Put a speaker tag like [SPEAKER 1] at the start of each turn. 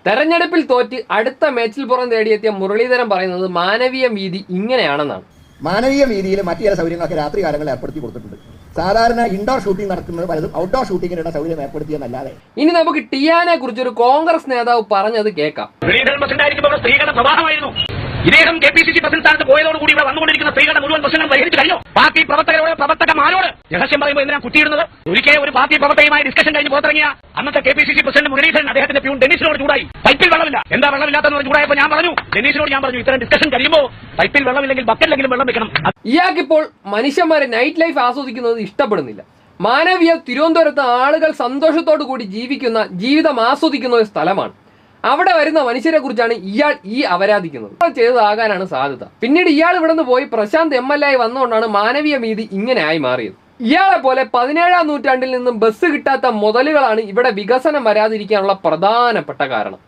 [SPEAKER 1] തെരഞ്ഞെടുപ്പിൽ തോറ്റ് അടുത്ത മേച്ചിൽപ്പുറം തേടിയെത്തിയ മുരളീധരൻ പറയുന്നത് മാനവീയ വീതി ഇങ്ങനെയാണെന്നാണ്.
[SPEAKER 2] മാനവീയ വീതിയിൽ മറ്റു ചില സൗകര്യങ്ങളൊക്കെ രാത്രി കാലങ്ങളിൽ ഏർപ്പെടുത്തി കൊടുത്തിട്ടുണ്ട്. സാധാരണ ഇൻഡോർ ഷൂട്ടിംഗ് നടക്കുന്നത് പലതും ഔട്ട്ഡോർ ഷൂട്ടിങ്ങിനുള്ള സൗകര്യം ഏർപ്പെടുത്തിയെന്നല്ലാതെ.
[SPEAKER 1] ഇനി നമുക്ക് ടിയാനെ കുറിച്ച് ഒരു കോൺഗ്രസ് നേതാവ് പറഞ്ഞത് കേൾക്കാം.
[SPEAKER 3] സ്ത്രീകളുടെ സ്വഭാവമായിരുന്നു. ഇദ്ദേഹം KPCC പ്രസിഡന്റ് സ്ഥാനത്ത് പോയതോടുകൂടി ഇവിടെ വന്നുകൊണ്ടിരിക്കുന്ന സ്ത്രീകളുടെ മുഴുവൻ പ്രശ്നങ്ങൾ പരിഹരിച്ചു കഴിഞ്ഞു. പാർട്ടി പ്രവർത്തകന്മാരോട് രഹസ്യം പറയുമ്പോൾ എന്തിനാണ് കുത്തിയിടുന്നത്? ഒരിക്കൽ ഒരു പാർട്ടി പ്രവർത്തകയുമായി ഡിസ്കഷൻ കഴിഞ്ഞ് പുറത്തിറങ്ങിയ അന്നത്തെ KPCC പ്രസിഡന്റ് മുരളീധരൻ അദ്ദേഹത്തിന്റെ പ്യൂൺ ഡെന്നീസിനോട് ചൂടായി. പൈപ്പിൽ വെള്ളമില്ല, എന്താ വെള്ളമില്ലാത്തെന്ന് ചൂടായപ്പോൾ ഞാൻ പറഞ്ഞു, ഡെന്നീസിനോട് ഞാൻ പറഞ്ഞു, ഇത്തരം ഡിസ്കഷൻ കഴിയുമ്പോൾ പൈപ്പിൽ വെള്ളമില്ലെങ്കിൽ ബക്കറ്റിലെങ്കിലും വെള്ളം വെക്കണം.
[SPEAKER 1] ഇയാൾക്കിപ്പോൾ മനുഷ്യന്മാരെ നൈറ്റ് ലൈഫ് ആസ്വദിക്കുന്നത് ഇഷ്ടപ്പെടുന്നില്ല. മാനവീയ തിരുവനന്തപുരത്ത് ആളുകൾ സന്തോഷത്തോടു കൂടി ജീവിതം ആസ്വദിക്കുന്ന ഒരു സ്ഥലമാണ്. അവിടെ വരുന്ന മനുഷ്യരെ കുറിച്ചാണ് ഇയാൾ ഈ അവരാധിക്കുന്നത്. ചെയ്തതാകാനാണ് സാധ്യത. പിന്നീട് ഇയാൾ ഇവിടെ നിന്ന് പോയി പ്രശാന്ത് MLA ആയി വന്നുകൊണ്ടാണ് മാനവീയ നീതി ഇങ്ങനെ ആയി മാറിയത്. ഇയാളെ പോലെ 17ാം നൂറ്റാണ്ടിൽ നിന്നും ബസ് കിട്ടാത്ത മുതലുകളാണ് ഇവിടെ വികസനം വരാതിരിക്കാനുള്ള പ്രധാനപ്പെട്ട കാരണം.